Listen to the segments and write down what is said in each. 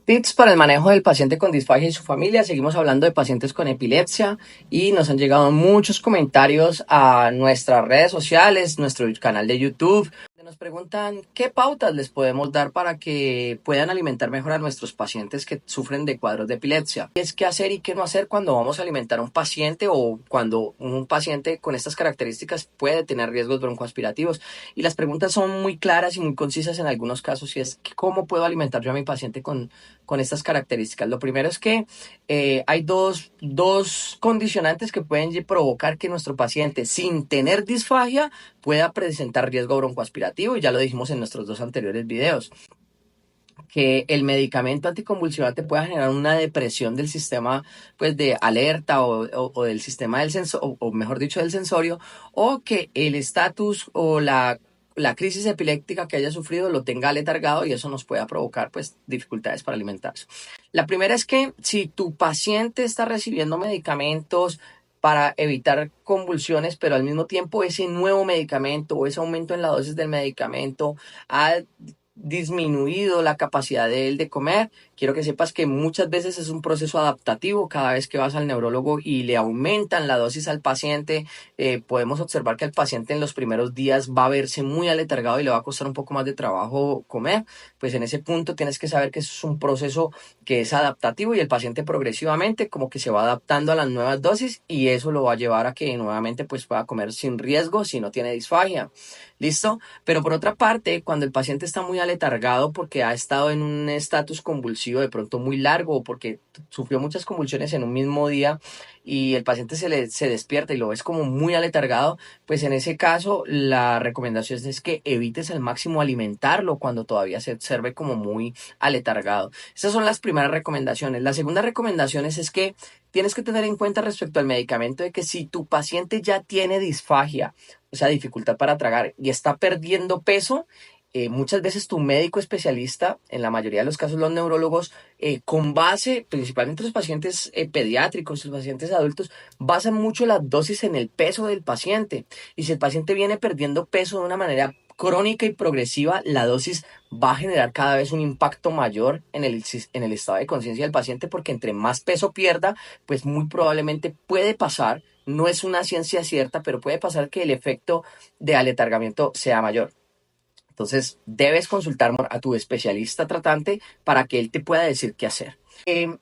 Tips para el manejo del paciente con disfagia y su familia. Seguimos hablando de pacientes con epilepsia y nos han llegado muchos comentarios a nuestras redes sociales, nuestro canal de YouTube. Nos preguntan qué pautas les podemos dar para que puedan alimentar mejor a nuestros pacientes que sufren de cuadros de epilepsia. ¿Qué es qué hacer y qué no hacer cuando vamos a alimentar a un paciente o cuando un paciente con estas características puede tener riesgos broncoaspirativos? Y las preguntas son muy claras y muy concisas en algunos casos y es ¿cómo puedo alimentar yo a mi paciente con estas características? Lo primero es que hay dos condicionantes que pueden provocar que nuestro paciente sin tener disfagia pueda presentar riesgo broncoaspirativo y ya lo dijimos en nuestros dos anteriores videos. Que el medicamento anticonvulsivante pueda generar una depresión del sistema pues de alerta o del sistema del sensor, o mejor dicho del sensorio, o que el estatus o la crisis epiléptica que haya sufrido lo tenga aletargado y eso nos pueda provocar pues dificultades para alimentarse. La primera es que si tu paciente está recibiendo medicamentos para evitar convulsiones, pero al mismo tiempo ese nuevo medicamento o ese aumento en la dosis del medicamento ha disminuido la capacidad de él de comer, quiero que sepas que muchas veces es un proceso adaptativo. Cada vez que vas al neurólogo y le aumentan la dosis al paciente, podemos observar que el paciente en los primeros días va a verse muy aletargado y le va a costar un poco más de trabajo comer. Pues en ese punto tienes que saber que eso es un proceso que es adaptativo y el paciente progresivamente como que se va adaptando a las nuevas dosis y eso lo va a llevar a que nuevamente pues pueda comer sin riesgo si no tiene disfagia. ¿Listo? Pero por otra parte, cuando el paciente está muy aletargado porque ha estado en un estatus convulsivo de pronto muy largo o porque sufrió muchas convulsiones en un mismo día y el paciente se despierta y lo ves como muy aletargado, pues en ese caso la recomendación es que evites al máximo alimentarlo cuando todavía se observe como muy aletargado. Estas son las primeras recomendaciones. La segunda recomendación es que tienes que tener en cuenta respecto al medicamento de que si tu paciente ya tiene disfagia, o sea, dificultad para tragar y está perdiendo peso, muchas veces tu médico especialista, en la mayoría de los casos los neurólogos, con base, principalmente los pacientes pediátricos, los pacientes adultos, basan mucho las dosis en el peso del paciente. Y si el paciente viene perdiendo peso de una manera crónica y progresiva, la dosis va a generar cada vez un impacto mayor en el estado de conciencia del paciente, porque entre más peso pierda, pues muy probablemente puede pasar, no es una ciencia cierta, pero puede pasar que el efecto de aletargamiento sea mayor. Entonces, debes consultar a tu especialista tratante para que él te pueda decir qué hacer.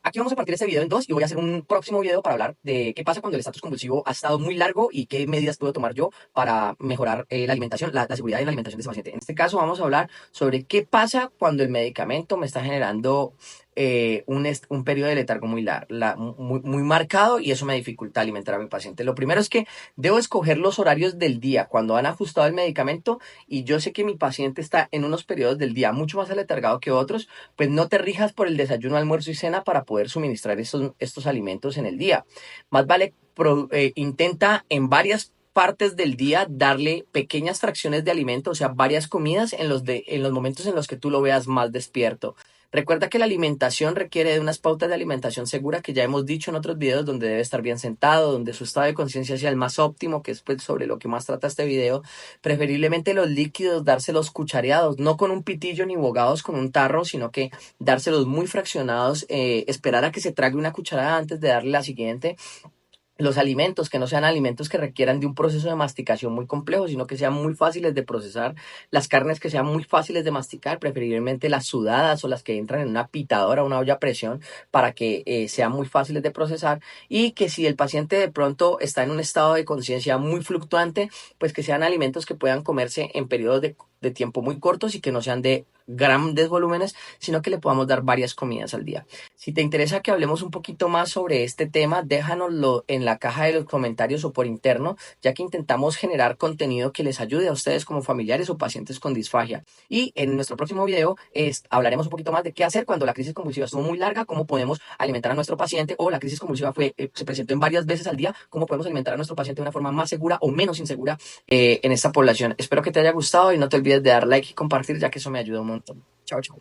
Aquí vamos a partir este video en dos y voy a hacer un próximo video para hablar de qué pasa cuando el estatus convulsivo ha estado muy largo y qué medidas puedo tomar yo para mejorar la alimentación, la seguridad en la alimentación de ese paciente. En este caso vamos a hablar sobre qué pasa cuando el medicamento me está generando un periodo de letargo muy marcado y eso me dificulta alimentar a mi paciente. Lo primero es que debo escoger los horarios del día cuando han ajustado el medicamento y yo sé que mi paciente está en unos periodos del día mucho más aletargado que otros, pues no te rijas por el desayuno, almuerzo y cena para poder suministrar estos alimentos en el día. Más vale intenta en varias partes del día darle pequeñas fracciones de alimento, o sea, varias comidas en los momentos en los que tú lo veas más despierto. Recuerda que la alimentación requiere de unas pautas de alimentación segura que ya hemos dicho en otros videos, donde debe estar bien sentado, donde su estado de conciencia sea el más óptimo, que es pues sobre lo que más trata este video. Preferiblemente los líquidos dárselos cuchareados, no con un pitillo ni bogados con un tarro, sino que dárselos muy fraccionados, esperar a que se trague una cucharada antes de darle la siguiente. Los alimentos, que no sean alimentos que requieran de un proceso de masticación muy complejo, sino que sean muy fáciles de procesar. Las carnes que sean muy fáciles de masticar, preferiblemente las sudadas o las que entran en una pitadora, una olla a presión, para que sean muy fáciles de procesar. Y que si el paciente de pronto está en un estado de conciencia muy fluctuante, pues que sean alimentos que puedan comerse en periodos de tiempo muy cortos y que no sean de grandes volúmenes, sino que le podamos dar varias comidas al día. Si te interesa que hablemos un poquito más sobre este tema, déjanoslo en la caja de los comentarios o por interno, ya que intentamos generar contenido que les ayude a ustedes como familiares o pacientes con disfagia. Y en nuestro próximo video hablaremos un poquito más de qué hacer cuando la crisis convulsiva estuvo muy larga, cómo podemos alimentar a nuestro paciente o la crisis convulsiva se presentó en varias veces al día, cómo podemos alimentar a nuestro paciente de una forma más segura o menos insegura en esta población. Espero que te haya gustado y no te olvides de dar like y compartir, ya que eso me ayuda un montón. Chao, chao.